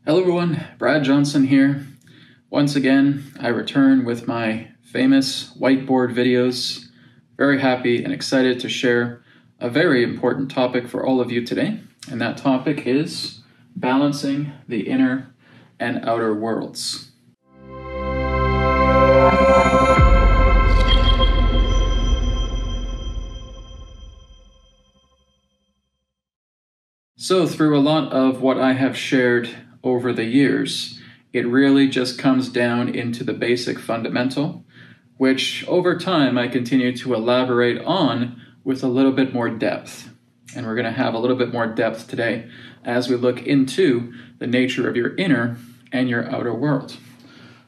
Hello everyone, Brad Johnson here. Once again, I return with my famous whiteboard videos. Very happy and excited to share a very important topic for all of you today. And that topic is balancing the inner and outer worlds. So through a lot of what I have shared over the years, it really just comes down into the basic fundamental, which over time I continue to elaborate on with a little bit more depth. And we're going to have a little bit more depth today as we look into the nature of your inner and your outer world.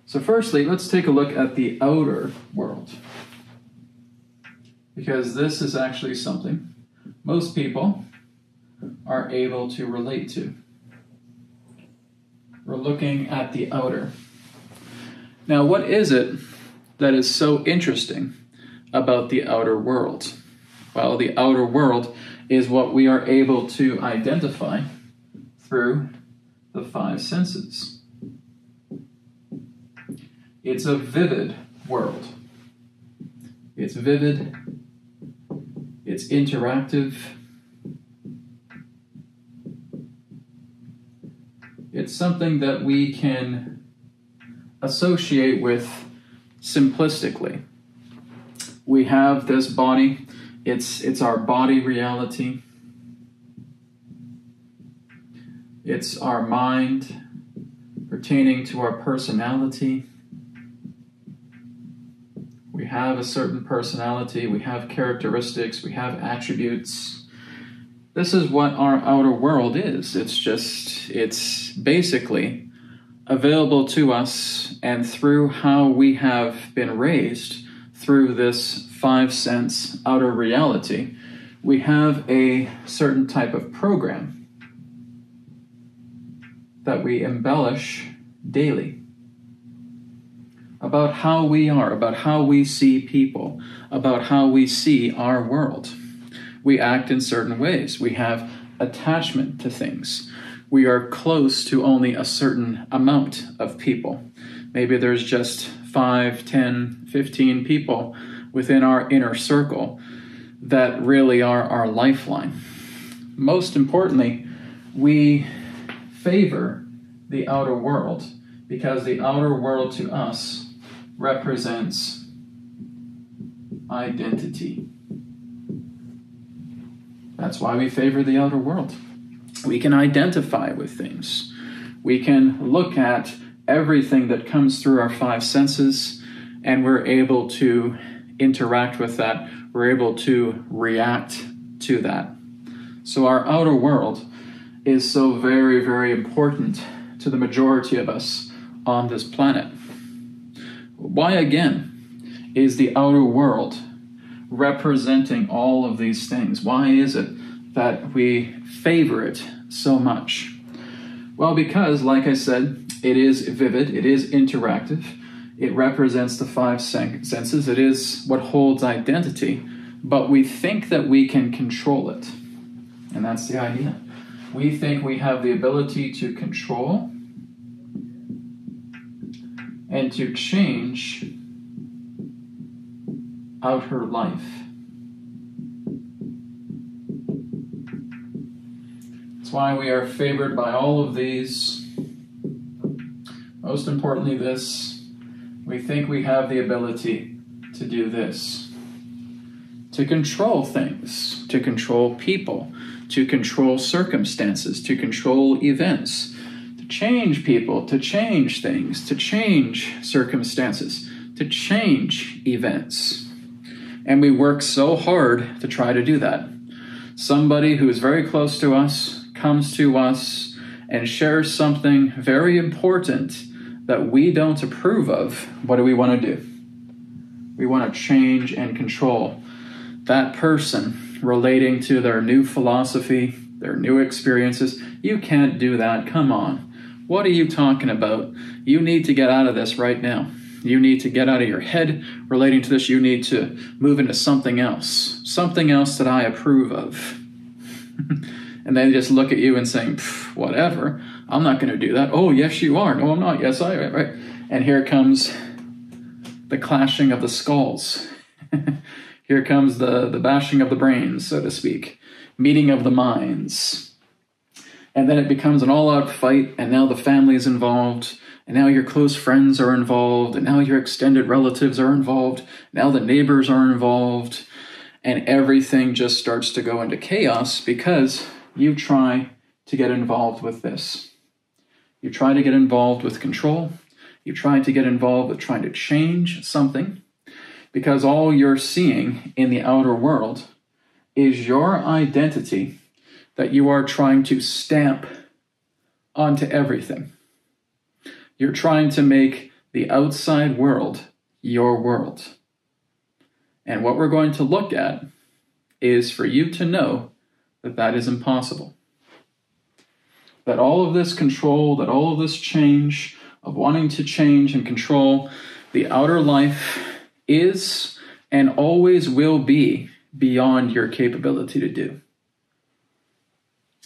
So firstly, let's take a look at the outer world, because this is actually something most people are able to relate to. We're looking at the outer. Now, what is it that is so interesting about the outer world? Well, the outer world is what we are able to identify through the five senses. It's a vivid world. It's vivid, it's interactive, it's something that we can associate with simplistically. We have this body, it's our body reality. It's our mind pertaining to our personality. We have a certain personality, we have characteristics, we have attributes. This is what our outer world is. It's basically available to us, and through how we have been raised through this five-sense outer reality, we have a certain type of program that we embellish daily about how we are, about how we see people, about how we see our world. We act in certain ways. We have attachment to things. We are close to only a certain amount of people. Maybe there's just 5, 10, 15 people within our inner circle that really are our lifeline. Most importantly, we favor the outer world because the outer world to us represents identity. That's why we favor the outer world. We can identify with things. We can look at everything that comes through our five senses, and we're able to interact with that. We're able to react to that. So our outer world is so very, very important to the majority of us on this planet. Why, again, is the outer world representing all of these things? Why is it that we favor it so much? Well, because, like I said, it is vivid, it is interactive, it represents the five senses, it is what holds identity, but we think that we can control it. And that's the idea. We think we have the ability to control and to change outer life. That's why we are favored by all of these. Most importantly, this. We think we have the ability to do this. To control things, to control people, to control circumstances, to control events, to change people, to change things, to change circumstances, to change events. And we work so hard to try to do that. Somebody who is very close to us comes to us and shares something very important that we don't approve of. What do we want to do? We want to change and control that person relating to their new philosophy, their new experiences. You can't do that. Come on. What are you talking about? You need to get out of this right now. You need to get out of your head relating to this. You need to move into something else that I approve of. And they just look at you and saying, whatever, I'm not going to do that. Oh, yes, you are. No, I'm not. Yes, I am. Right. And here comes the clashing of the skulls. Here comes the bashing of the brains, so to speak. Meeting of the minds. And then it becomes an all-out fight, and now the family is involved, and now your close friends are involved, and now your extended relatives are involved, now the neighbors are involved, and everything just starts to go into chaos because you try to get involved with this. You try to get involved with control. You try to get involved with trying to change something, because all you're seeing in the outer world is your identity that you are trying to stamp onto everything. You're trying to make the outside world your world. And what we're going to look at is for you to know that that is impossible. That all of this control, that all of this change of wanting to change and control the outer life is and always will be beyond your capability to do.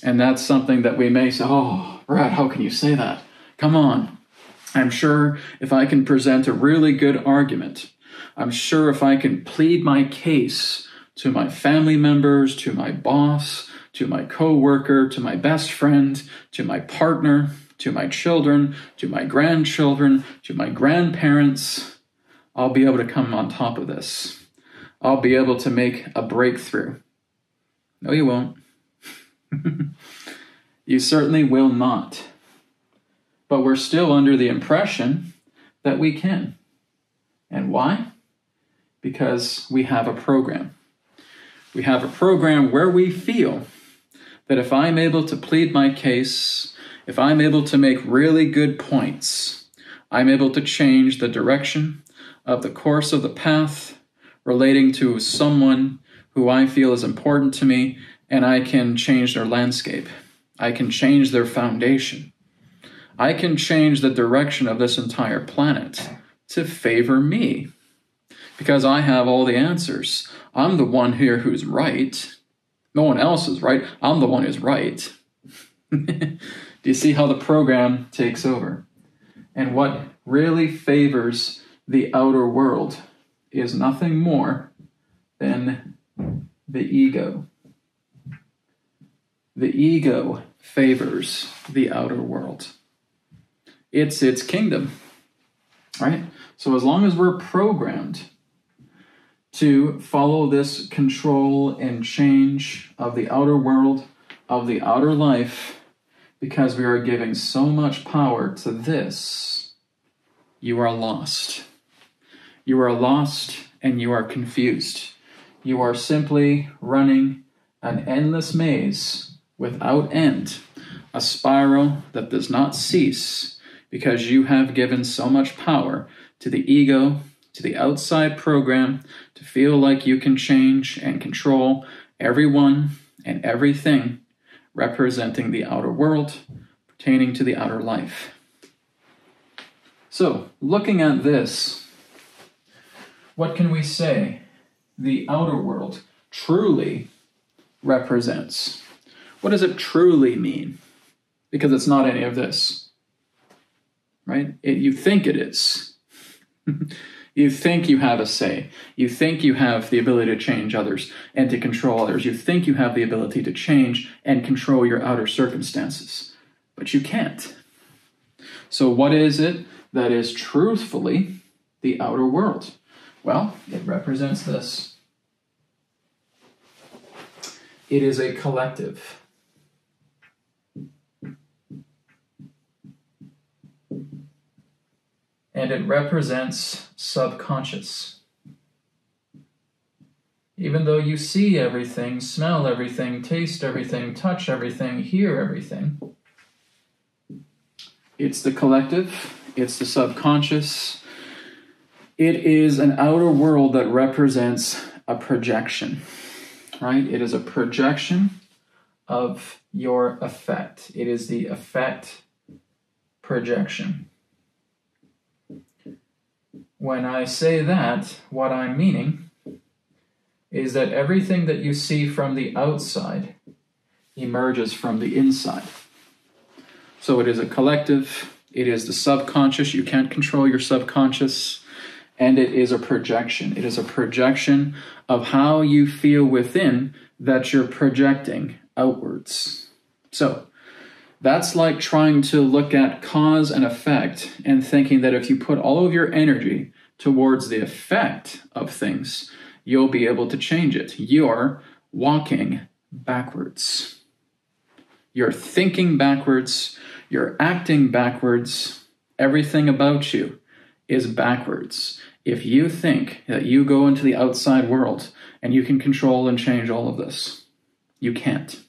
And that's something that we may say, oh, Brad, how can you say that? Come on. I'm sure if I can present a really good argument, I'm sure if I can plead my case to my family members, to my boss, to my coworker, to my best friend, to my partner, to my children, to my grandchildren, to my grandparents, I'll be able to come on top of this. I'll be able to make a breakthrough. No, you won't. You certainly will not. But we're still under the impression that we can. And why? Because we have a program. We have a program where we feel that if I'm able to plead my case, if I'm able to make really good points, I'm able to change the direction of the course of the path relating to someone who I feel is important to me, and I can change their landscape. I can change their foundation. I can change the direction of this entire planet to favor me because I have all the answers. I'm the one here who's right. No one else is right. I'm the one who's right. Do you see how the program takes over? And what really favors the outer world is nothing more than the ego. The ego favors the outer world. It's its kingdom, right? So as long as we're programmed to follow this control and change of the outer world, of the outer life, because we are giving so much power to this, you are lost. You are lost and you are confused. You are simply running an endless maze without end, a spiral that does not cease because you have given so much power to the ego, to the outside program, to feel like you can change and control everyone and everything representing the outer world, pertaining to the outer life. So, looking at this, what can we say the outer world truly represents? What does it truly mean? Because it's not any of this, right? You think it is. You think you have a say. You think you have the ability to change others and to control others. You think you have the ability to change and control your outer circumstances, but you can't. So what is it that is truthfully the outer world? Well, it represents this. It is a collective. And it represents subconscious. Even though you see everything, smell everything, taste everything, touch everything, hear everything, it's the collective, it's the subconscious. It is an outer world that represents a projection, right? It is a projection of your effect. It is the effect projection. When I say that, what I'm meaning is that everything that you see from the outside emerges from the inside. So it is a collective. It is the subconscious. You can't control your subconscious. And it is a projection. It is a projection of how you feel within that you're projecting outwards. So that's like trying to look at cause and effect and thinking that if you put all of your energy towards the effect of things, you'll be able to change it. You're walking backwards. You're thinking backwards. You're acting backwards. Everything about you is backwards. If you think that you go into the outside world and you can control and change all of this, you can't.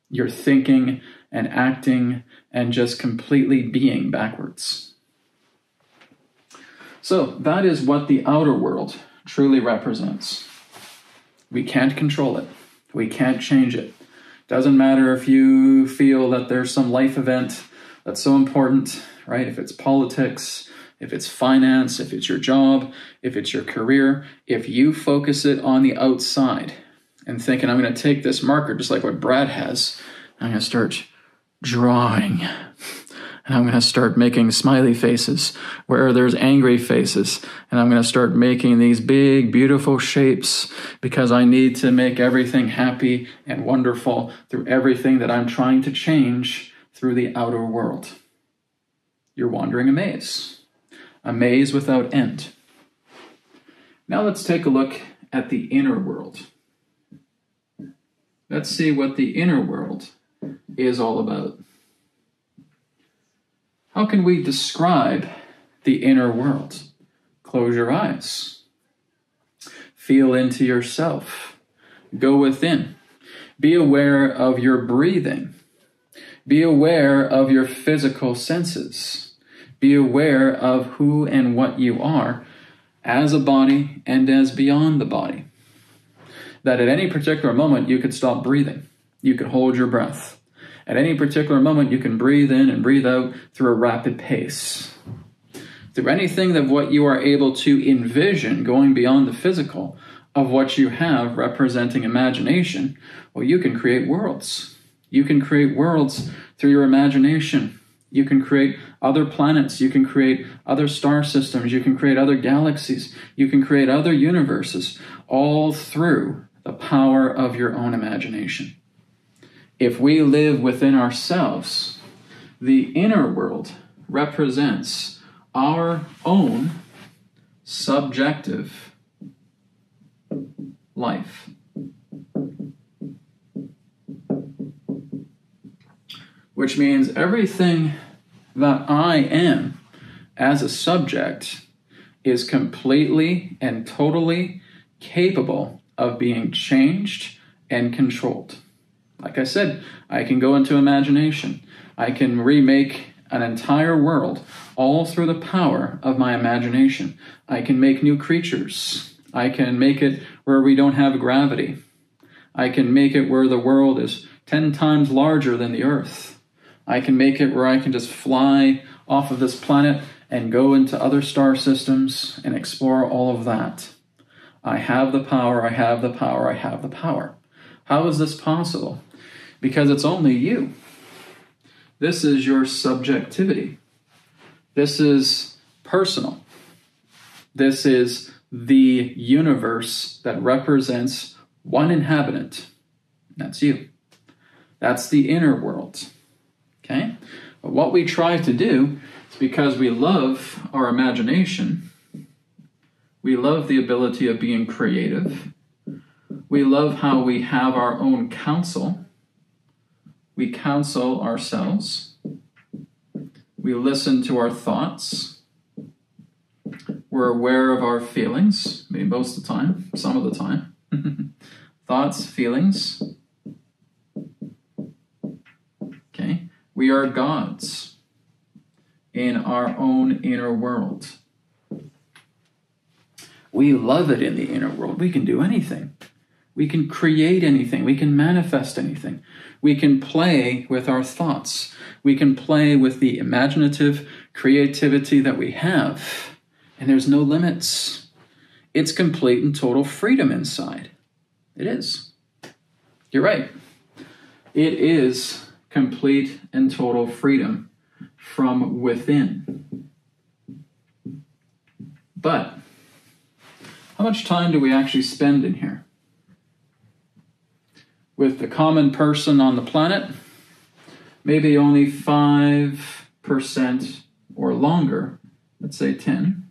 You're thinking and acting and just completely being backwards. So that is what the outer world truly represents. We can't control it. We can't change it. Doesn't matter if you feel that there's some life event that's so important, right? If it's politics, if it's finance, if it's your job, if it's your career, if you focus it on the outside and thinking, I'm going to take this marker, just like what Brad has, I'm going to start drawing. And I'm going to start making smiley faces where there's angry faces. And I'm going to start making these big, beautiful shapes because I need to make everything happy and wonderful through everything that I'm trying to change through the outer world. You're wandering a maze without end. Now let's take a look at the inner world. Let's see what the inner world is all about. How can we describe the inner world? Close your eyes. Feel into yourself. Go within. Be aware of your breathing. Be aware of your physical senses. Be aware of who and what you are as a body and as beyond the body. That at any particular moment you could stop breathing. You could hold your breath. At any particular moment, you can breathe in and breathe out through a rapid pace. Through anything of what you are able to envision going beyond the physical of what you have representing imagination, well, you can create worlds. You can create worlds through your imagination. You can create other planets. You can create other star systems. You can create other galaxies. You can create other universes, all through the power of your own imagination. If we live within ourselves, the inner world represents our own subjective life. Which means everything that I am as a subject is completely and totally capable of being changed and controlled. Like I said, I can go into imagination. I can remake an entire world all through the power of my imagination. I can make new creatures. I can make it where we don't have gravity. I can make it where the world is 10 times larger than the Earth. I can make it where I can just fly off of this planet and go into other star systems and explore all of that. I have the power, I have the power, I have the power. How is this possible? Because it's only you. This is your subjectivity. This is personal. This is the universe that represents one inhabitant. That's you. That's the inner world. Okay? But what we try to do is because we love our imagination, we love the ability of being creative, we love how we have our own counsel. We counsel ourselves. We listen to our thoughts. We're aware of our feelings, maybe most of the time, some of the time. Thoughts, feelings. Okay? We are gods in our own inner world. We love it in the inner world. We can do anything. We can create anything. We can manifest anything. We can play with our thoughts. We can play with the imaginative creativity that we have. And there's no limits. It's complete and total freedom inside. It is. You're right. It is complete and total freedom from within. But how much time do we actually spend in here? With the common person on the planet, maybe only 5% or longer, let's say 10%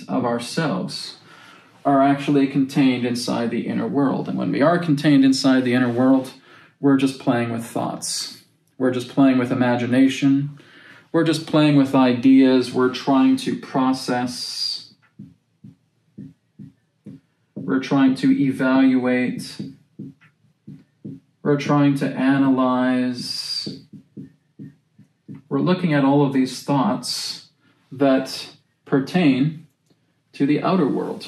of ourselves are actually contained inside the inner world. And when we are contained inside the inner world, we're just playing with thoughts. We're just playing with imagination. We're just playing with ideas. We're trying to process. We're trying to evaluate. We're trying to analyze. We're looking at all of these thoughts that pertain to the outer world.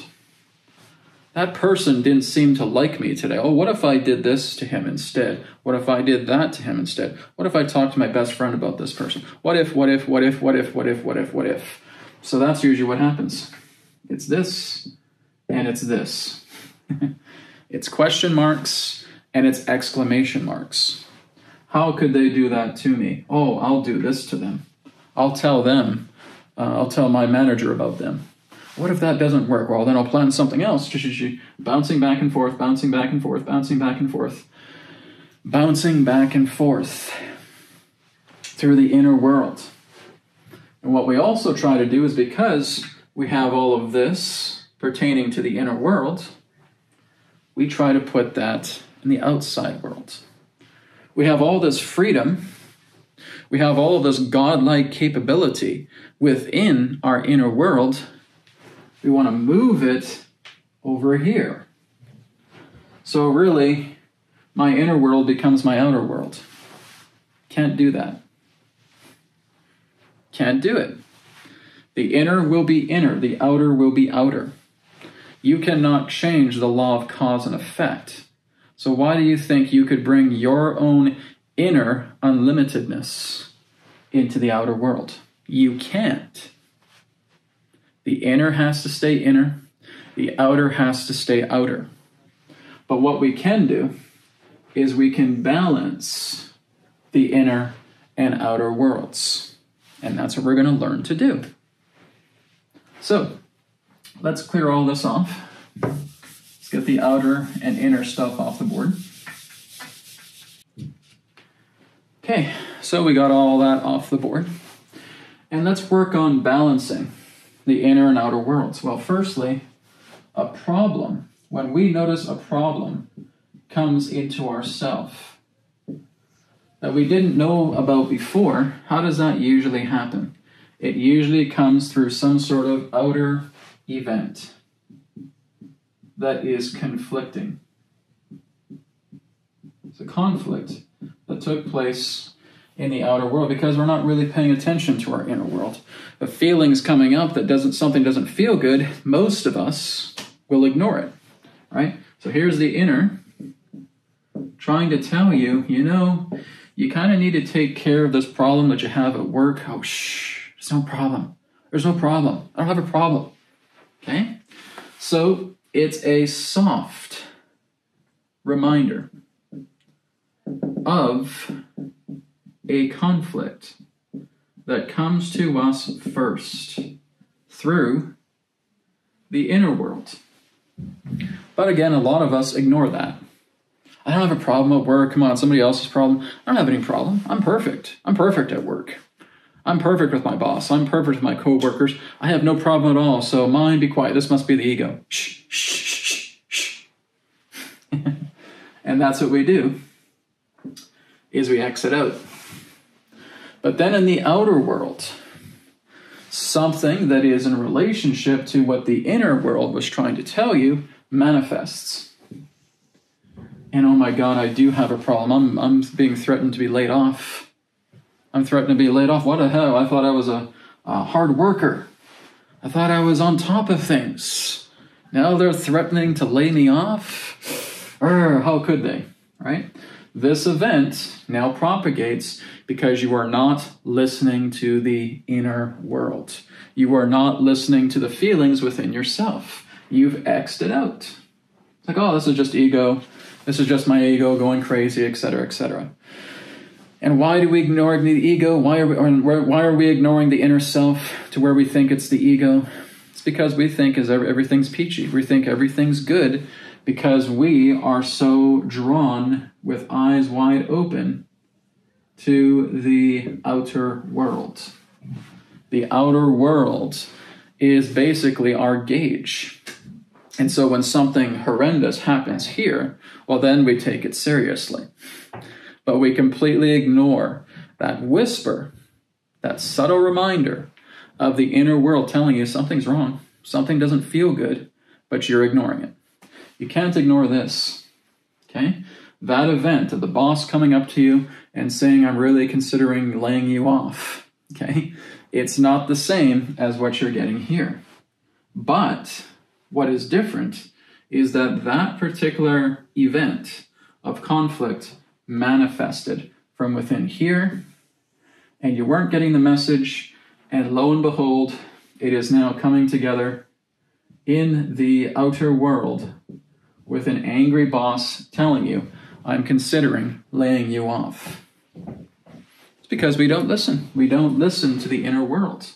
That person didn't seem to like me today. Oh, what if I did this to him instead? What if I did that to him instead? What if I talked to my best friend about this person? What if? So that's usually what happens. It's this, and it's this. It's question marks, and it's exclamation marks. How could they do that to me? Oh, I'll do this to them. I'll tell them. I'll tell my manager about them. What if that doesn't work? Well, then I'll plan something else. Bouncing back and forth, bouncing back and forth, bouncing back and forth. Bouncing back and forth through the inner world. And what we also try to do is, because we have all of this pertaining to the inner world, we try to put that in the outside world. We have all this freedom. We have all of this godlike capability within our inner world. We want to move it over here. So really, my inner world becomes my outer world. Can't do that. Can't do it. The inner will be inner. The outer will be outer. You cannot change the law of cause and effect. So why do you think you could bring your own inner unlimitedness into the outer world? You can't. The inner has to stay inner. The outer has to stay outer. But what we can do is we can balance the inner and outer worlds. And that's what we're going to learn to do. So, let's clear all this off. Let's get the outer and inner stuff off the board. Okay, so we got all that off the board. And let's work on balancing the inner and outer worlds. Well, firstly, a problem. When we notice a problem comes into ourself that we didn't know about before, how does that usually happen? It usually comes through some sort of outer event that is conflicting. It's a conflict that took place in the outer world because we're not really paying attention to our inner world. The feelings coming up that something doesn't feel good, most of us will ignore it, right? So here's the inner trying to tell you, you kind of need to take care of this problem that you have at work. Oh, there's no problem. There's no problem. I don't have a problem. Okay? So it's a soft reminder of a conflict that comes to us first through the inner world. But again, a lot of us ignore that. I don't have a problem at work. Come on, somebody else's problem. I don't have any problem. I'm perfect. I'm perfect at work. I'm perfect with my boss. I'm perfect with my coworkers. I have no problem at all. So mine, be quiet. This must be the ego. Shh, shh, shh, shh. And that's what we do, is we exit out. But then in the outer world, something that is in relationship to what the inner world was trying to tell you manifests. And oh my God, I do have a problem. I'm being threatened to be laid off. I'm threatened to be laid off. What the hell? I thought I was a hard worker. I thought I was on top of things. Now they're threatening to lay me off? How could they? Right? This event now propagates because you are not listening to the inner world. You are not listening to the feelings within yourself. You've X'd it out. It's like, oh, this is just ego. This is just my ego going crazy, etc., etc. And why do we ignore the ego? Why are we ignoring the inner self to where we think it's the ego? It's because we think everything's peachy. We think everything's good because we are so drawn with eyes wide open to the outer world. The outer world is basically our gauge. And so when something horrendous happens here, well, then we take it seriously. But we completely ignore that whisper, that subtle reminder of the inner world telling you something's wrong, something doesn't feel good, but you're ignoring it. You can't ignore this, okay? That event of the boss coming up to you and saying, I'm really considering laying you off, okay? It's not the same as what you're getting here. But what is different is that that particular event of conflict manifested from within here, and you weren't getting the message, and lo and behold, it is now coming together in the outer world with an angry boss telling you, I'm considering laying you off. It's because we don't listen. We don't listen to the inner world.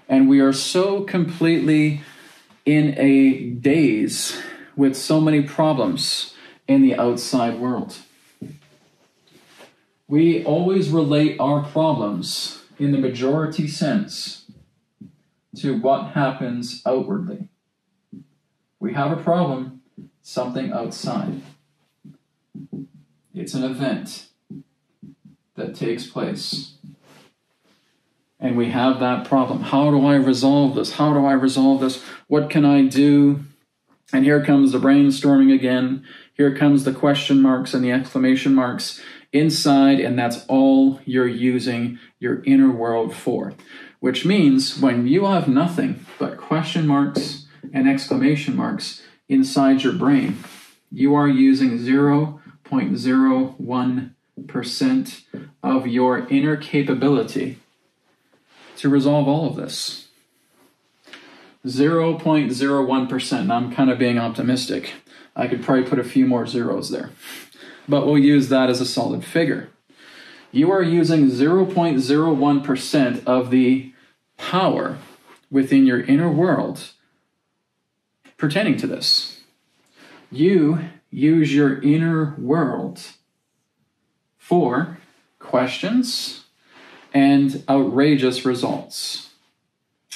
And we are so completely in a daze with so many problems in the outside world. We always relate our problems in the majority sense to what happens outwardly. We have a problem, something outside. It's an event that takes place. And we have that problem. How do I resolve this? How do I resolve this? What can I do? And here comes the brainstorming again. Here comes the question marks and the exclamation marks inside, and that's all you're using your inner world for. Which means when you have nothing but question marks and exclamation marks inside your brain, you are using 0.01% of your inner capability to resolve all of this. 0.01%. Now I'm kind of being optimistic. I could probably put a few more zeros there, but we'll use that as a solid figure. You are using 0.01% of the power within your inner world pertaining to this. You use your inner world for questions and outrageous results,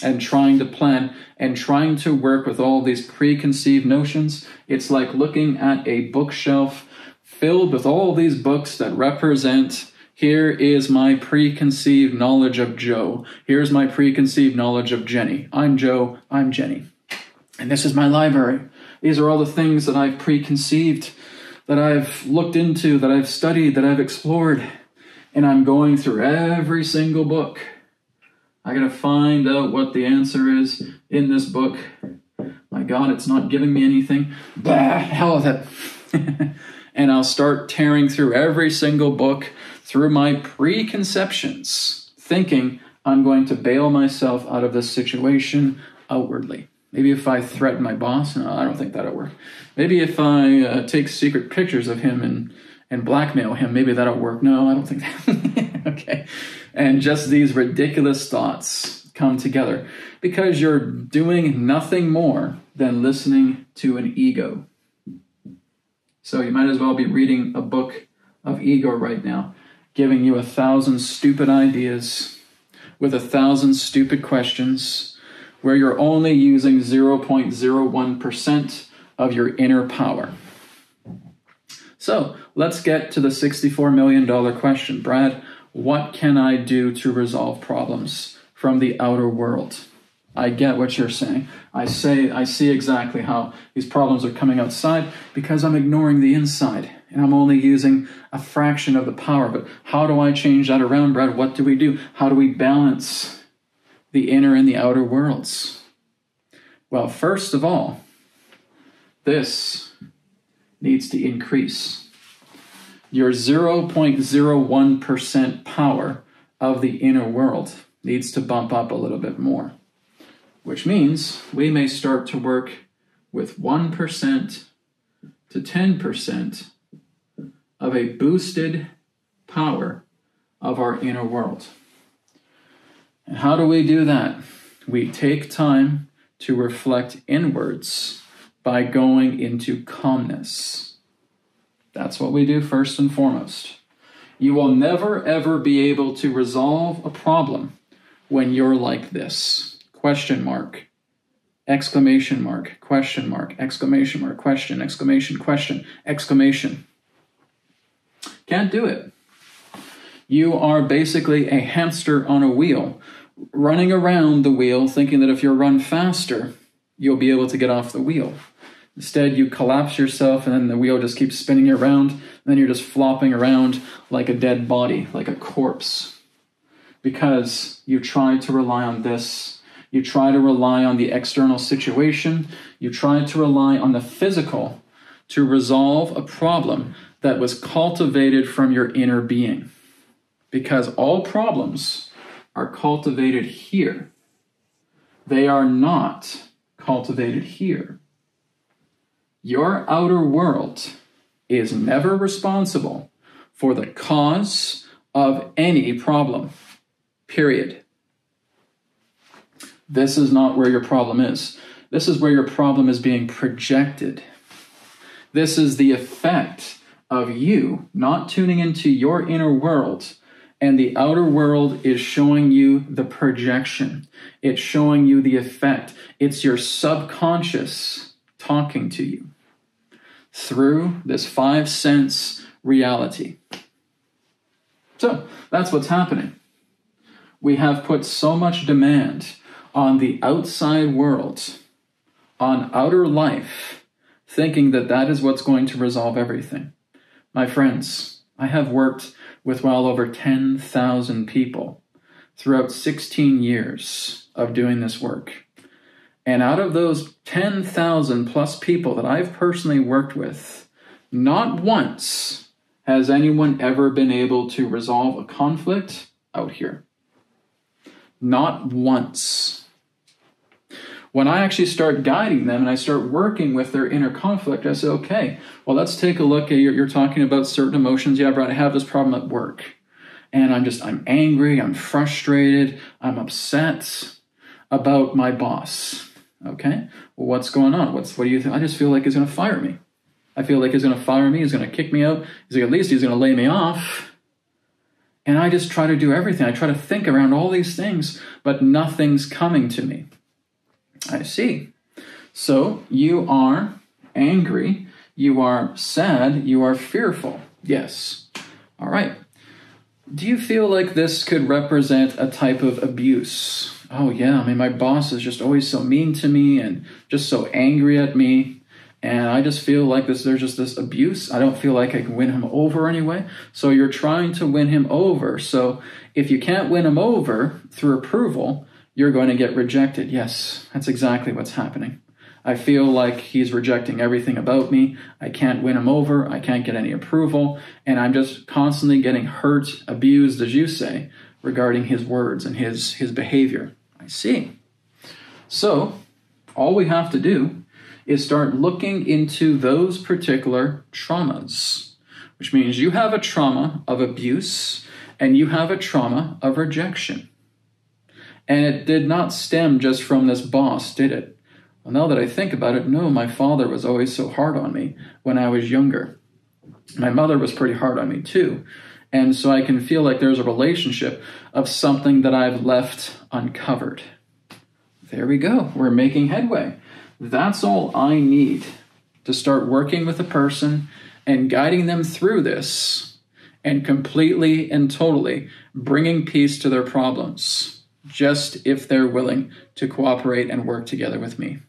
and trying to plan and trying to work with all these preconceived notions. It's like looking at a bookshelf filled with all these books that represent, here is my preconceived knowledge of Joe. Here's my preconceived knowledge of Jenny. I'm Joe, I'm Jenny. And this is my library. These are all the things that I've preconceived, that I've looked into, that I've studied, that I've explored. And I'm going through every single book. I gotta find out what the answer is in this book. My God, it's not giving me anything. Bah, hell with it. And I'll start tearing through every single book through my preconceptions, thinking I'm going to bail myself out of this situation outwardly. Maybe if I threaten my boss, no, I don't think that'll work. Maybe if I take secret pictures of him and blackmail him, maybe that'll work. No, I don't think that. Okay. And just these ridiculous thoughts come together because you're doing nothing more than listening to an ego. So you might as well be reading a book of ego right now, giving you 1,000 stupid ideas with 1,000 stupid questions where you're only using 0.01% of your inner power. So let's get to the $64 million question. Brad, what can I do to resolve problems from the outer world? I get what you're saying. I see exactly how these problems are coming outside because I'm ignoring the inside and I'm only using a fraction of the power. But how do I change that around, Brad? What do we do? How do we balance the inner and the outer worlds? Well, first of all, this needs to increase. Your 0.01% power of the inner world needs to bump up a little bit more, which means we may start to work with 1% to 10% of a boosted power of our inner world. And how do we do that? We take time to reflect inwards by going into calmness. That's what we do first and foremost. You will never, ever be able to resolve a problem when you're like this. Question mark, exclamation mark, question mark, exclamation mark, question, exclamation, question, exclamation. Can't do it. You are basically a hamster on a wheel, running around the wheel, thinking that if you run faster, you'll be able to get off the wheel. Instead, you collapse yourself, and then the wheel just keeps spinning you around, and then you're just flopping around like a dead body, like a corpse. Because you try to rely on this. You try to rely on the external situation. You try to rely on the physical to resolve a problem that was cultivated from your inner being. Because all problems are cultivated here. They are not cultivated here. Your outer world is never responsible for the cause of any problem. Period. This is not where your problem is. This is where your problem is being projected. This is the effect of you not tuning into your inner world, and the outer world is showing you the projection. It's showing you the effect. It's your subconscious talking to you through this 5 sense reality. So that's what's happening. We have put so much demand on the outside world, on outer life, thinking that that is what's going to resolve everything. My friends, I have worked with well over 10,000 people throughout 16 years of doing this work. And out of those 10,000 plus people that I've personally worked with, not once has anyone ever been able to resolve a conflict out here. Not once. When I actually start guiding them and I start working with their inner conflict, I say, okay, well, let's take a look at, you're talking about certain emotions. Yeah, Brad, I have this problem at work. And I'm angry, I'm frustrated, I'm upset about my boss. Okay, well, what's going on? What do you think? I just feel like he's going to fire me. I feel like he's going to fire me. He's going to kick me out. At least he's going to lay me off. And I just try to do everything. I try to think around all these things, but nothing's coming to me. I see. So you are angry. You are sad. You are fearful. Yes. All right. Do you feel like this could represent a type of abuse? Oh, yeah. I mean, my boss is just always so mean to me and just so angry at me. And I just feel like there's just this abuse. I don't feel like I can win him over anyway. So you're trying to win him over. So if you can't win him over through approval, you're going to get rejected. Yes, that's exactly what's happening. I feel like he's rejecting everything about me. I can't win him over. I can't get any approval. And I'm just constantly getting hurt, abused, as you say, regarding his words and his behavior. I see. So all we have to do is start looking into those particular traumas, which means you have a trauma of abuse and you have a trauma of rejection. And it did not stem just from this boss, did it? Well, now that I think about it, no, my father was always so hard on me when I was younger. My mother was pretty hard on me too. And so I can feel like there's a relationship of something that I've left uncovered. There we go. We're making headway. That's all I need to start working with a person and guiding them through this and completely and totally bringing peace to their problems, just if they're willing to cooperate and work together with me.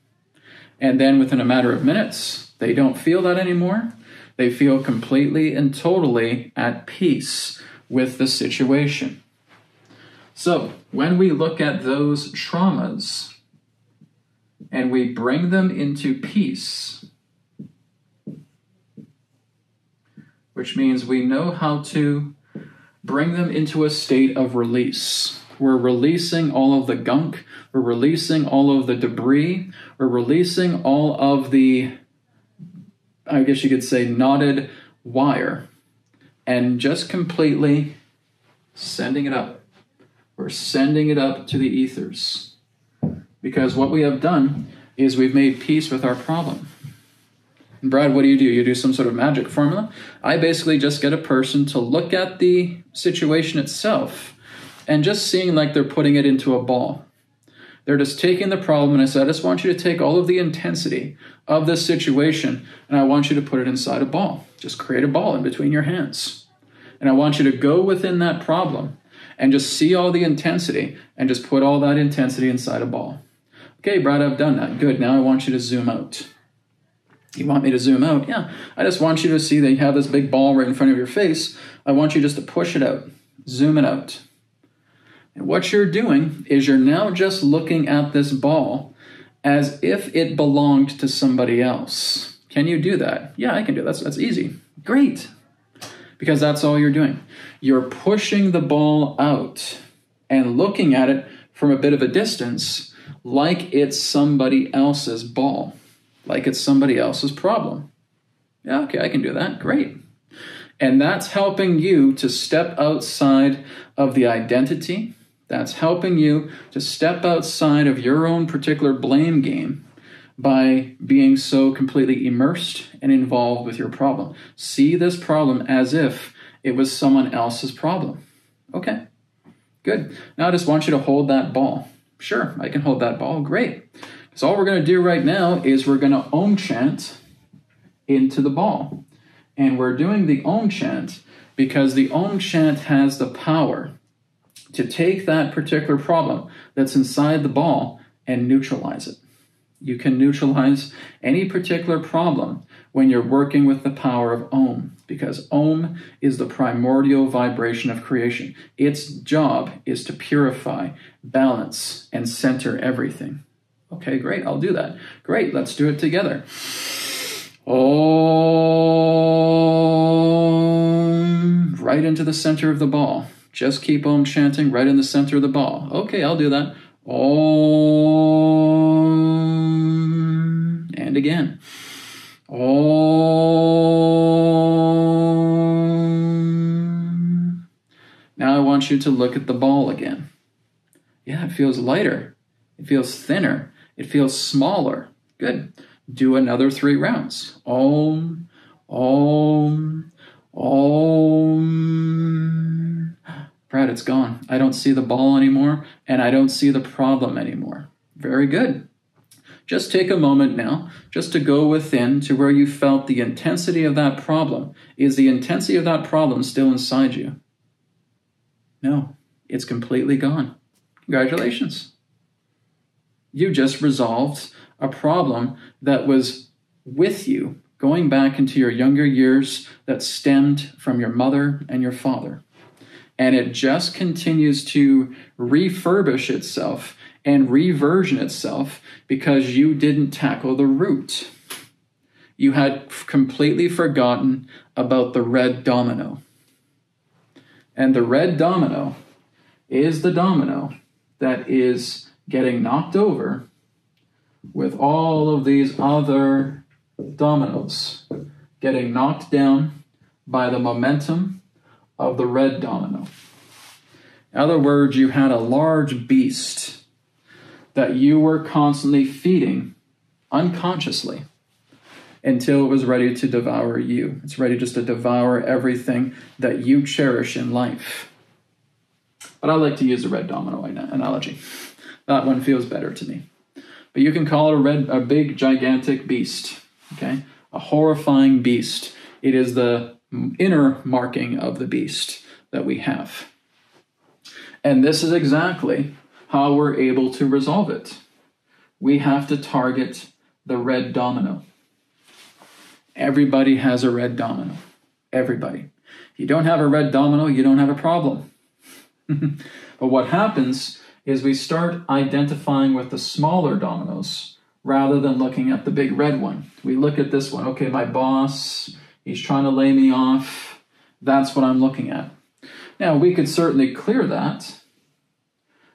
And then within a matter of minutes, they don't feel that anymore. They feel completely and totally at peace with the situation. So when we look at those traumas, and we bring them into peace, which means we know how to bring them into a state of release. We're releasing all of the gunk. We're releasing all of the debris. We're releasing all of the, I guess you could say, knotted wire. And just completely Sending it up. We're sending it up to the ethers. Because what we have done is we've made peace with our problem. And Brad, what do? You do some sort of magic formula? I basically just get a person to look at the situation itself and just seeing like they're putting it into a ball. They're just taking the problem, and I said, I just want you to take all of the intensity of this situation, and I want you to put it inside a ball. Just create a ball in between your hands. And I want you to go within that problem and just see all the intensity and just put all that intensity inside a ball. Okay, Brad, I've done that. Good. Now I want you to zoom out. You want me to zoom out? Yeah. I just want you to see that you have this big ball right in front of your face. I want you just to push it out. Zoom it out. And what you're doing is you're now just looking at this ball as if it belonged to somebody else. Can you do that? Yeah, I can do that. That's easy. Great. Because that's all you're doing. You're pushing the ball out and looking at it from a bit of a distance like it's somebody else's ball, like it's somebody else's problem. Yeah, okay, I can do that. Great. And that's helping you to step outside of the identity. That's helping you to step outside of your own particular blame game by being so completely immersed and involved with your problem. See this problem as if it was someone else's problem. Okay, good. Now I just want you to hold that ball. Sure, I can hold that ball. Great. So all we're going to do right now is we're going to Om chant into the ball. And we're doing the Om chant because the Om chant has the power to take that particular problem that's inside the ball and neutralize it. You can neutralize any particular problem when you're working with the power of Om, because Om is the primordial vibration of creation. Its job is to purify, balance, and center everything. Okay, great, I'll do that. Great, let's do it together. Om, right into the center of the ball. Just keep Om chanting right in the center of the ball. Okay, I'll do that. Om, and again. Om. Now I want you to look at the ball again. Yeah, it feels lighter. It feels thinner. It feels smaller. Good. Do another 3 rounds. Om, Om, Om. Brad, it's gone. I don't see the ball anymore, and I don't see the problem anymore. Very good. Just take a moment now just to go within to where you felt the intensity of that problem. Is the intensity of that problem still inside you? No, it's completely gone. Congratulations. You just resolved a problem that was with you going back into your younger years that stemmed from your mother and your father. And it just continues to refurbish itself and reversion itself because you didn't tackle the root. You had completely forgotten about the red domino. And the red domino is the domino that is getting knocked over with all of these other dominoes getting knocked down by the momentum of the red domino. In other words, you had a large beast that you were constantly feeding unconsciously until it was ready to devour you. It's ready just to devour everything that you cherish in life. But I like to use the red domino analogy. That one feels better to me. But you can call it a big, gigantic beast, okay? A horrifying beast. It is the inner marking of the beast that we have. And this is exactly how we're able to resolve it. We have to target the red domino. Everybody has a red domino. Everybody. If you don't have a red domino, you don't have a problem. But what happens is we start identifying with the smaller dominoes rather than looking at the big red one. We look at this one. Okay, my boss, he's trying to lay me off. That's what I'm looking at. Now, we could certainly clear that,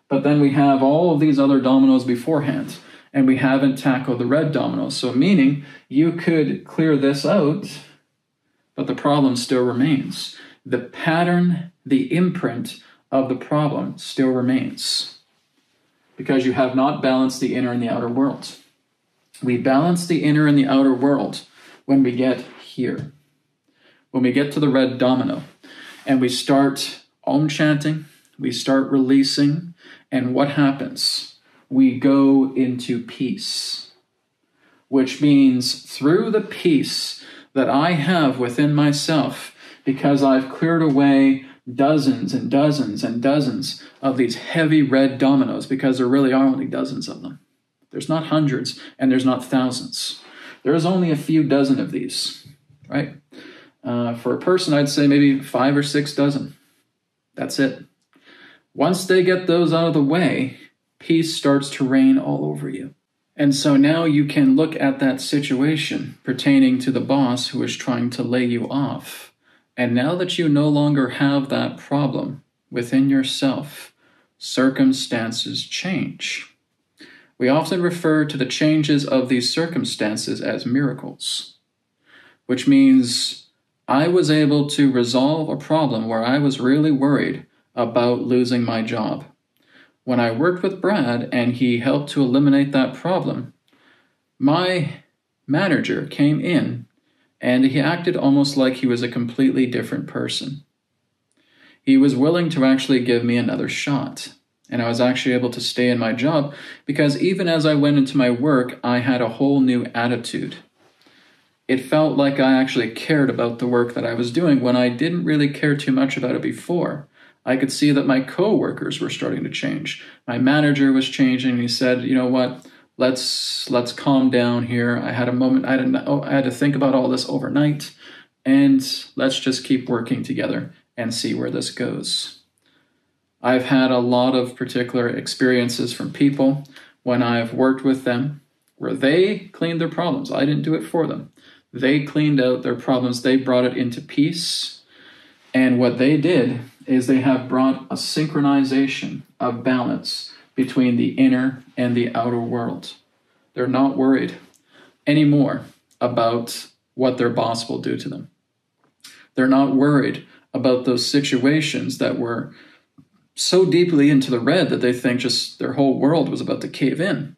but then we have all of these other dominoes beforehand, and we haven't tackled the red domino. So meaning you could clear this out, but the problem still remains. The pattern, the imprint of the problem still remains, because you have not balanced the inner and the outer world. We balance the inner and the outer world when we get here, when we get to the red domino, and we start Om chanting, we start releasing, and what happens? We go into peace, which means through the peace that I have within myself, because I've cleared away dozens and dozens and dozens of these heavy red dominoes, because there really are only dozens of them. There's not hundreds and there's not thousands. There's only a few dozen of these, right? For a person, I'd say maybe 5 or 6 dozen. That's it. Once they get those out of the way, peace starts to reign all over you. And so now you can look at that situation pertaining to the boss who is trying to lay you off. And now that you no longer have that problem within yourself, circumstances change. We often refer to the changes of these circumstances as miracles, which means I was able to resolve a problem where I was really worried about losing my job. When I worked with Brad and he helped to eliminate that problem, my manager came in and he acted almost like he was a completely different person. He was willing to actually give me another shot. And I was actually able to stay in my job because even as I went into my work, I had a whole new attitude. It felt like I actually cared about the work that I was doing when I didn't really care too much about it before. I could see that my coworkers were starting to change. My manager was changing. He said, you know what, let's calm down here. I had a moment, I had to think about all this overnight, and let's just keep working together and see where this goes. I've had a lot of particular experiences from people when I've worked with them where they cleaned their problems. I didn't do it for them. They cleaned out their problems. They brought it into peace. And what they did is they have brought a synchronization of balance between the inner and the outer world. They're not worried anymore about what their boss will do to them. They're not worried about those situations that were so deeply into the red that they think just their whole world was about to cave in.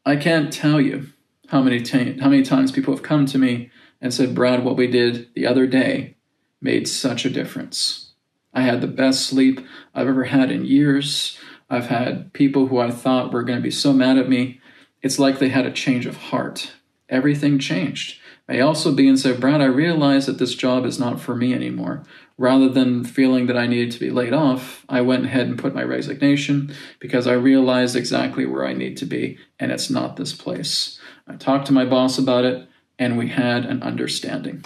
I can't tell you how many times people have come to me and said, Brad, what we did the other day made such a difference. I had the best sleep I've ever had in years. I've had people who I thought were going to be so mad at me. It's like they had a change of heart. Everything changed. May also be and say, Brad, I realized that this job is not for me anymore. Rather than feeling that I needed to be laid off, I went ahead and put my resignation because I realized exactly where I need to be, and it's not this place. I talked to my boss about it, and we had an understanding.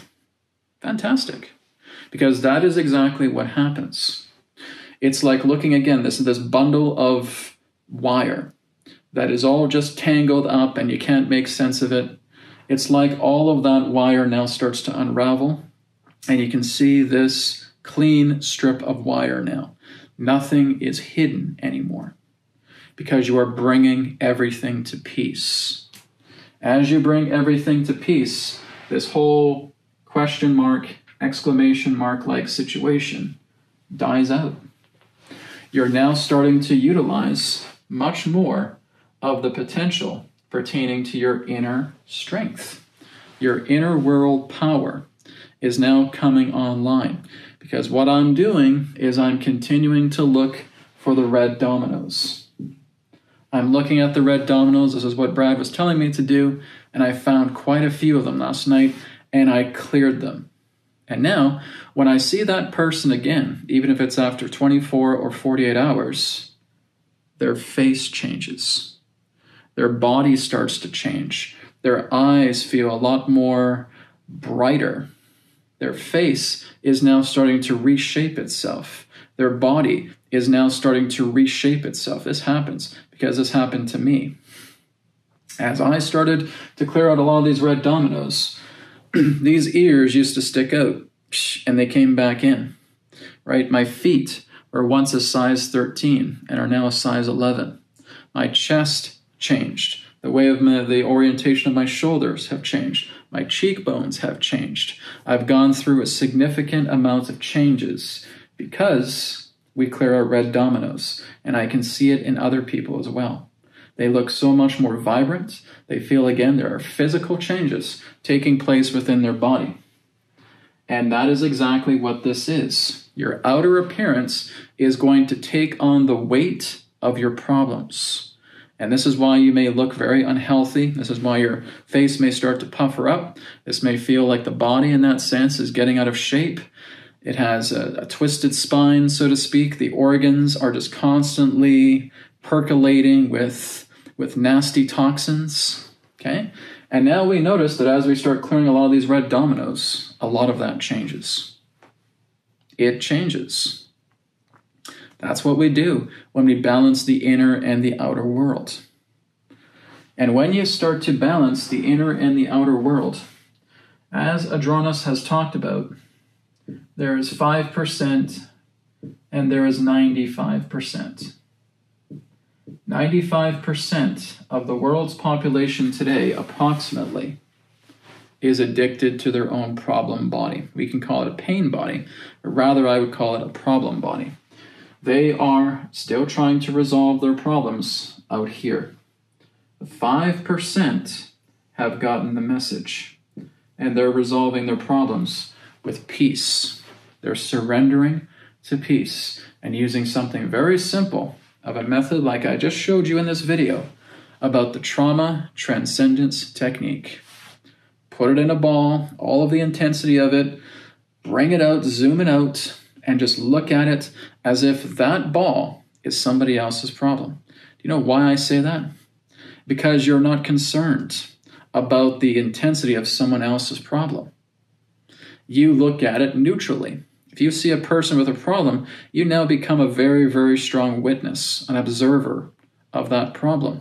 Fantastic. Because that is exactly what happens. It's like looking again, this bundle of wire that is all just tangled up and you can't make sense of it. It's like all of that wire now starts to unravel, and you can see this clean strip of wire now. Nothing is hidden anymore because you are bringing everything to peace. As you bring everything to peace, this whole question mark, exclamation mark like situation dies out. You're now starting to utilize much more of the potential pertaining to your inner strength. Your inner world power is now coming online because what I'm doing is I'm continuing to look for the red dominoes. I'm looking at the red dominoes. This is what Brad was telling me to do, and I found quite a few of them last night, and I cleared them. And now, when I see that person again, even if it's after 24 or 48 hours, their face changes. Their body starts to change. Their eyes feel a lot more brighter. Their face is now starting to reshape itself. Their body is now starting to reshape itself. This happens because this happened to me. As I started to clear out a lot of these red dominoes, these ears used to stick out, and they came back in, right? My feet were once a size 13 and are now a size 11. My chest changed. The way of the orientation of my shoulders have changed. My cheekbones have changed. I've gone through a significant amount of changes because we clear out red dominoes, and I can see it in other people as well. They look so much more vibrant. They feel, again, there are physical changes taking place within their body. And that is exactly what this is. Your outer appearance is going to take on the weight of your problems. And this is why you may look very unhealthy. This is why your face may start to puffer up. This may feel like the body, in that sense, is getting out of shape. It has a twisted spine, so to speak. The organs are just constantly percolating with nasty toxins. Okay? And now we notice that as we start clearing a lot of these red dominoes, a lot of that changes. It changes. That's what we do when we balance the inner and the outer world. And when you start to balance the inner and the outer world, as Adronis has talked about, there is 5% and there is 95%. 95% of the world's population today, approximately, is addicted to their own problem body. We can call it a pain body, or rather I would call it a problem body. They are still trying to resolve their problems out here. The 5% have gotten the message, and they're resolving their problems with peace. They're surrendering to peace and using something very simple of a method like I just showed you in this video about the trauma transcendence technique. Put it in a ball, all of the intensity of it, bring it out, zoom it out, and just look at it as if that ball is somebody else's problem. Do you know why I say that? Because you're not concerned about the intensity of someone else's problem. You look at it neutrally. If you see a person with a problem, you now become a very, very strong witness, an observer of that problem.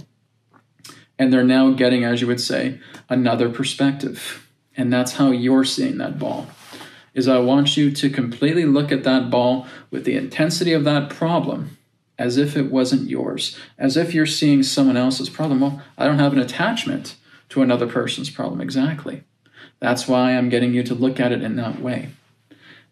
And they're now getting, as you would say, another perspective. And that's how you're seeing that ball. Is I want you to completely look at that ball with the intensity of that problem as if it wasn't yours, as if you're seeing someone else's problem. Well, I don't have an attachment to another person's problem. Exactly. That's why I'm getting you to look at it in that way.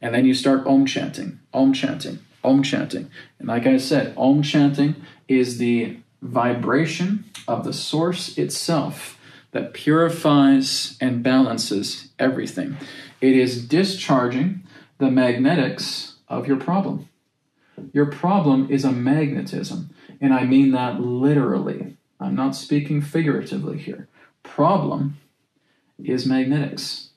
And then you start Om chanting, Om chanting, Om chanting. And like I said, Om chanting is the vibration of the source itself that purifies and balances everything. It is discharging the magnetics of your problem. Your problem is a magnetism, and I mean that literally. I'm not speaking figuratively here. Problem is magnetics.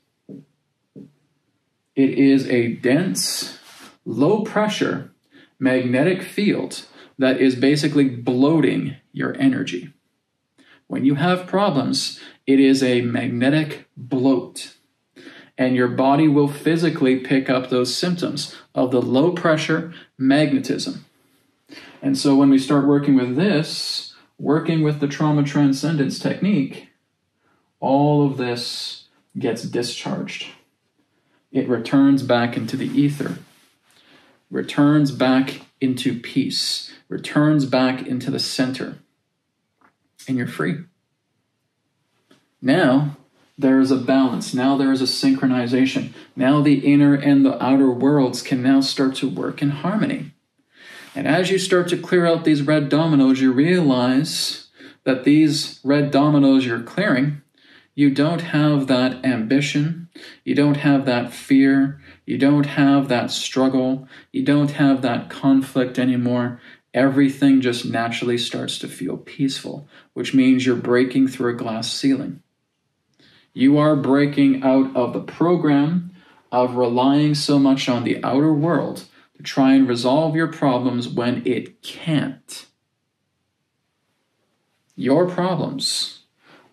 It is a dense, low-pressure magnetic field that is basically bloating your energy. When you have problems, it is a magnetic bloat, and your body will physically pick up those symptoms of the low-pressure magnetism. And so when we start working with this, working with the trauma transcendence technique, all of this gets discharged. It returns back into the ether, returns back into peace, returns back into the center, and you're free. Now, there is a balance. Now there is a synchronization. Now the inner and the outer worlds can now start to work in harmony. And as you start to clear out these red dominoes, you realize that these red dominoes you're clearing, you don't have that ambition, you don't have that fear, you don't have that struggle, you don't have that conflict anymore. Everything just naturally starts to feel peaceful, which means you're breaking through a glass ceiling. You are breaking out of the program of relying so much on the outer world to try and resolve your problems when it can't. Your problems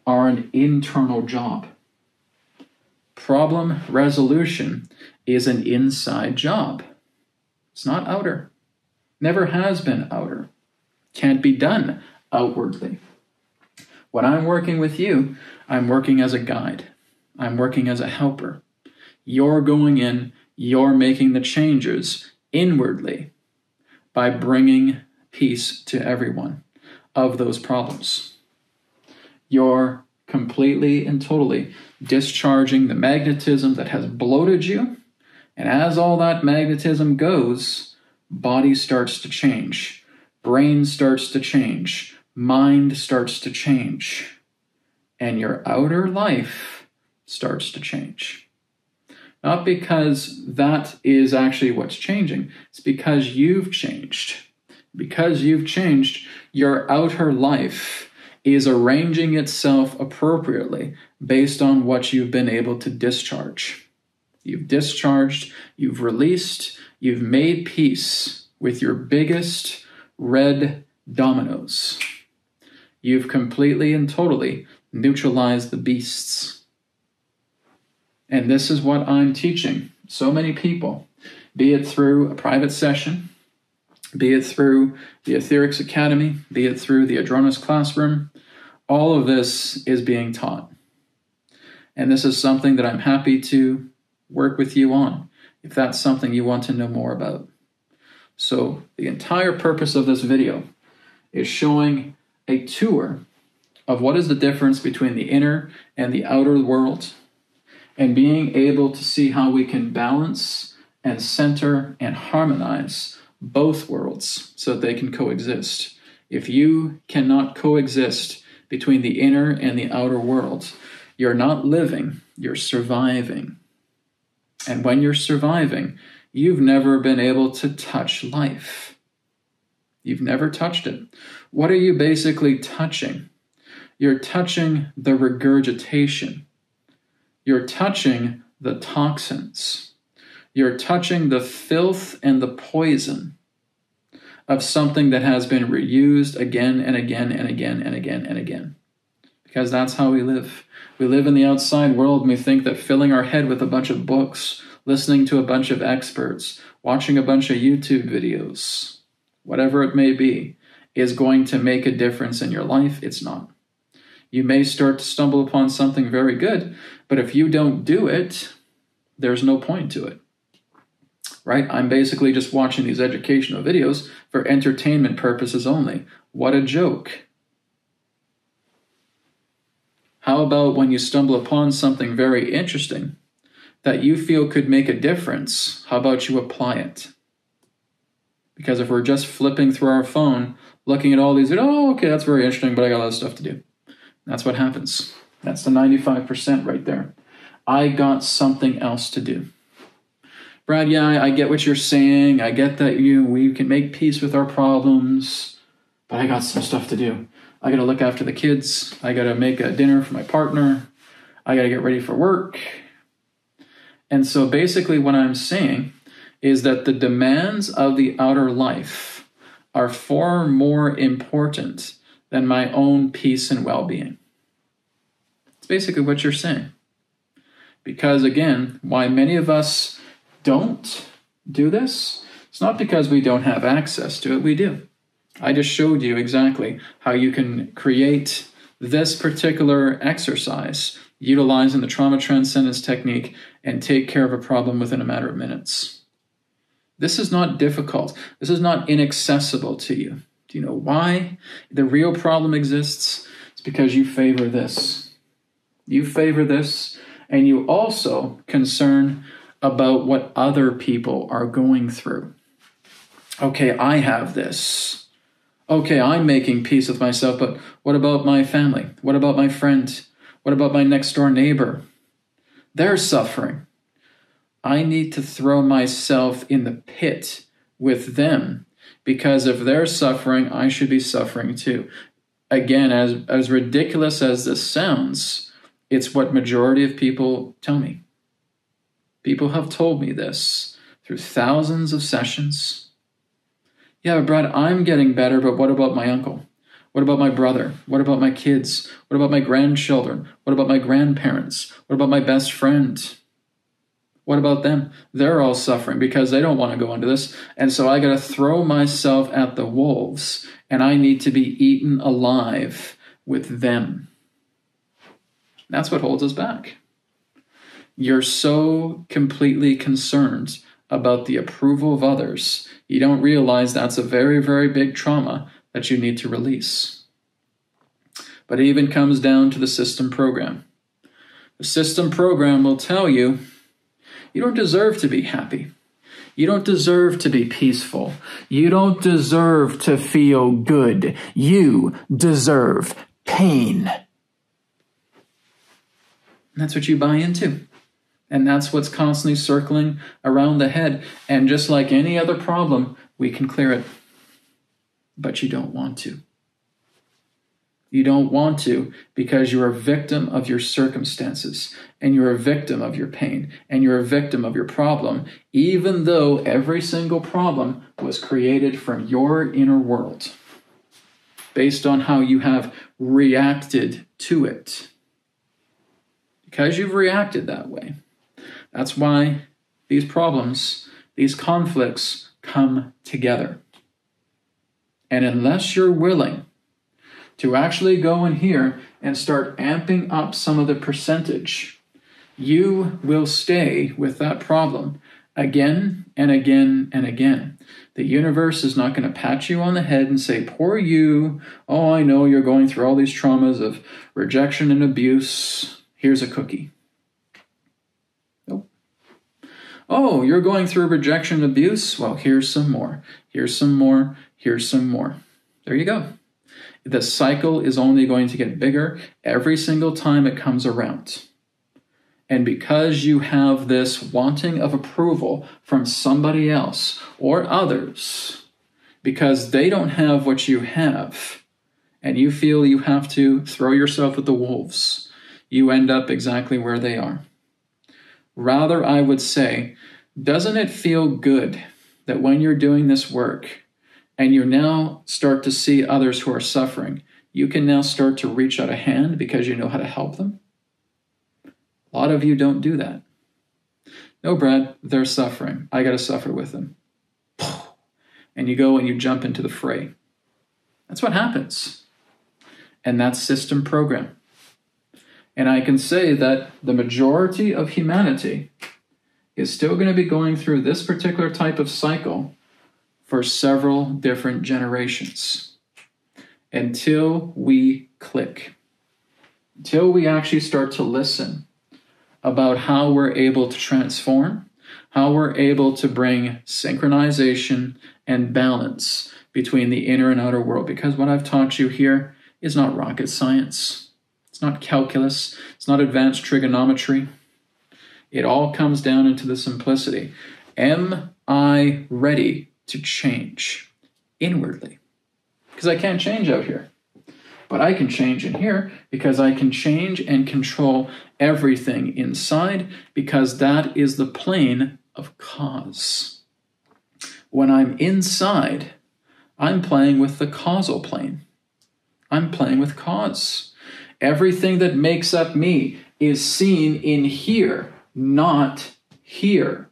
are an internal job. Problem resolution is an inside job. It's not outer. Never has been outer. Can't be done outwardly. When I'm working with you, I'm working as a guide. I'm working as a helper. You're going in, you're making the changes inwardly by bringing peace to everyone of those problems. You're completely and totally discharging the magnetism that has bloated you And as all that magnetism goes, body starts to change, brain starts to change, mind starts to change, and your outer life starts to change. Not because that is actually what's changing, it's because you've changed. Because you've changed, your outer life is arranging itself appropriately based on what you've been able to discharge. You've discharged, you've released, you've made peace with your biggest red dominoes. You've completely and totally neutralized the beasts. And this is what I'm teaching so many people, be it through a private session, be it through the Etherics Academy, be it through the Adronis Classroom. All of this is being taught. And this is something that I'm happy to work with you on, if that's something you want to know more about. So the entire purpose of this video is showing a tour of what is the difference between the inner and the outer world, and being able to see how we can balance and center and harmonize both worlds so that they can coexist. If you cannot coexist between the inner and the outer world, you're not living, you're surviving. And when you're surviving, you've never been able to touch life. You've never touched it. What are you basically touching? You're touching the regurgitation. You're touching the toxins. You're touching the filth and the poison of something that has been reused again and again and again and again and again. Because that's how we live. We live in the outside world and we think that filling our head with a bunch of books, listening to a bunch of experts, watching a bunch of YouTube videos, whatever it may be, is going to make a difference in your life. It's not. You may start to stumble upon something very good, but if you don't do it, there's no point to it. Right? I'm basically just watching these educational videos for entertainment purposes only. What a joke. How about when you stumble upon something very interesting that you feel could make a difference, how about you apply it? Because if we're just flipping through our phone, looking at all these, oh, okay, that's very interesting, but I got other stuff to do. That's what happens. That's the 95% right there. I got something else to do. Brad, yeah, I get what you're saying. I get that we can make peace with our problems, but I got some stuff to do. I got to look after the kids. I got to make a dinner for my partner. I got to get ready for work. And so basically what I'm saying is that the demands of the outer life are far more important than my own peace and well-being. It's basically what you're saying. Because again, why many of us don't do this, it's not because we don't have access to it, we do. I just showed you exactly how you can create this particular exercise utilizing the trauma transcendence technique and take care of a problem within a matter of minutes. This is not difficult. This is not inaccessible to you. Do you know why the real problem exists? It's because you favor this. You favor this, and you also concern about what other people are going through. Okay, I have this. Okay, I'm making peace with myself, but what about my family? What about my friend? What about my next door neighbor? They're suffering. I need to throw myself in the pit with them, because if they're suffering, I should be suffering too. Again, as ridiculous as this sounds, it's what majority of people tell me. People have told me this through thousands of sessions. Yeah, but Brad, I'm getting better, but what about my uncle? What about my brother? What about my kids? What about my grandchildren? What about my grandparents? What about my best friend? What about them? They're all suffering because they don't want to go into this. And so I got to throw myself at the wolves, and I need to be eaten alive with them. That's what holds us back. You're so completely concerned about the approval of others, you don't realize that's a very, very big trauma that you need to release. But it even comes down to the system program. The system program will tell you, You don't deserve to be happy. You don't deserve to be peaceful. You don't deserve to feel good. You deserve pain. And that's what you buy into. And that's what's constantly circling around the head. And just like any other problem, we can clear it. But you don't want to. You don't want to because you're a victim of your circumstances, and you're a victim of your pain, and you're a victim of your problem, even though every single problem was created from your inner world based on how you have reacted to it. Because you've reacted that way. That's why these problems, these conflicts come together. And unless you're willing to actually go in here and start amping up some of the percentage, you will stay with that problem again and again and again. The universe is not going to pat you on the head and say, poor you. Oh, I know you're going through all these traumas of rejection and abuse. Here's a cookie. Nope. Oh, you're going through rejection and abuse? Well, here's some more. Here's some more. Here's some more. There you go. The cycle is only going to get bigger every single time it comes around. And because you have this wanting of approval from somebody else or others, because they don't have what you have, and you feel you have to throw yourself at the wolves, you end up exactly where they are. Rather, I would say, doesn't it feel good that when you're doing this work, and you now start to see others who are suffering, you can now start to reach out a hand because you know how to help them? A lot of you don't do that. No, Brad, they're suffering. I got to suffer with them. And you go and you jump into the fray. That's what happens. And that's system program. And I can say that the majority of humanity is still going to be going through this particular type of cycle for several different generations until we click, until we actually start to listen about how we're able to transform, how we're able to bring synchronization and balance between the inner and outer world. Because what I've taught you here is not rocket science. It's not calculus. It's not advanced trigonometry. It all comes down into the simplicity. Am I ready to change inwardly? Because I can't change out here. But I can change in here because I can change and control everything inside, because that is the plane of cause. When I'm inside, I'm playing with the causal plane. I'm playing with cause. Everything that makes up me is seen in here, not here.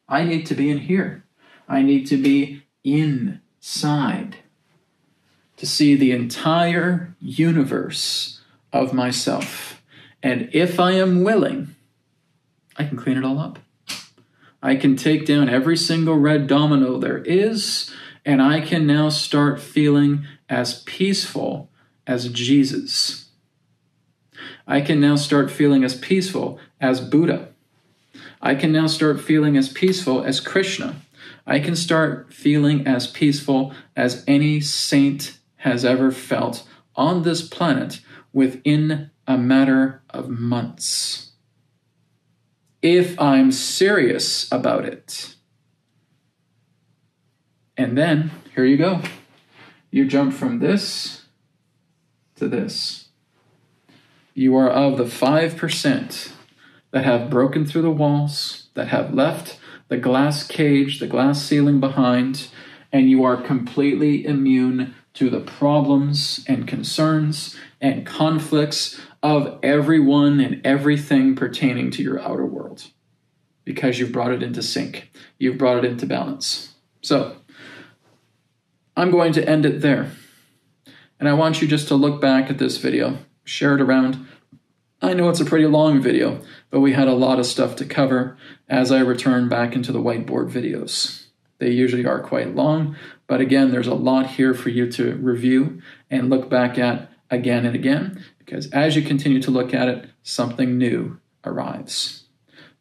I need to be in here. I need to be inside to see the entire universe of myself. And if I am willing, I can clean it all up. I can take down every single red domino there is, and I can now start feeling as peaceful as Jesus. I can now start feeling as peaceful as Buddha. I can now start feeling as peaceful as Krishna. I can start feeling as peaceful as any saint has ever felt on this planet within a matter of months. If I'm serious about it. And then, here you go. You jump from this to this. You are of the 5% that have broken through the walls, that have left the glass cage, the glass ceiling behind, and you are completely immune to the problems and concerns and conflicts of everyone and everything pertaining to your outer world, because you've brought it into sync. You've brought it into balance. So, I'm going to end it there. And I want you just to look back at this video, share it around. I know it's a pretty long video, but we had a lot of stuff to cover as I return back into the whiteboard videos. They usually are quite long, but again, there's a lot here for you to review and look back at again and again, because as you continue to look at it, something new arrives.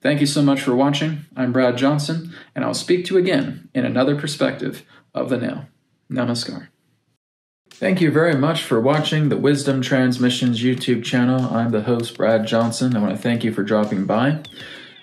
Thank you so much for watching. I'm Brad Johnson, and I'll speak to you again in another perspective of the now. Namaskar. Thank you very much for watching the Wisdom Transmissions YouTube channel. I'm the host, Brad Johnson. I want to thank you for dropping by.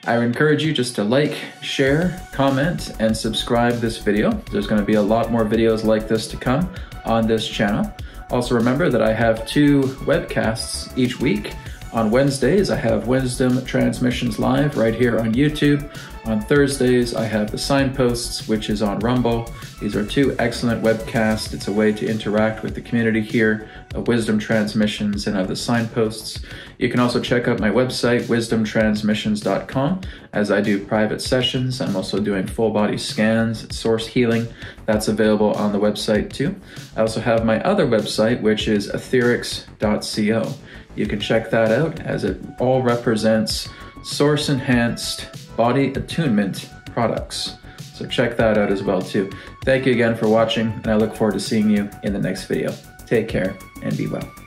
I would encourage you just to like, share, comment, and subscribe this video. There's going to be a lot more videos like this to come on this channel. Also remember that I have 2 webcasts each week. On Wednesdays, I have Wisdom Transmissions Live right here on YouTube. On Thursdays, I have The Signposts, which is on Rumble. These are 2 excellent webcasts. It's a way to interact with the community here of Wisdom Transmissions and of The Signposts. You can also check out my website, wisdomtransmissions.com, as I do private sessions. I'm also doing full body scans, source healing. That's available on the website too. I also have my other website, which is etherics.co. You can check that out, as it all represents source-enhanced body attunement products. So check that out as well too. Thank you again for watching, and I look forward to seeing you in the next video. Take care and be well.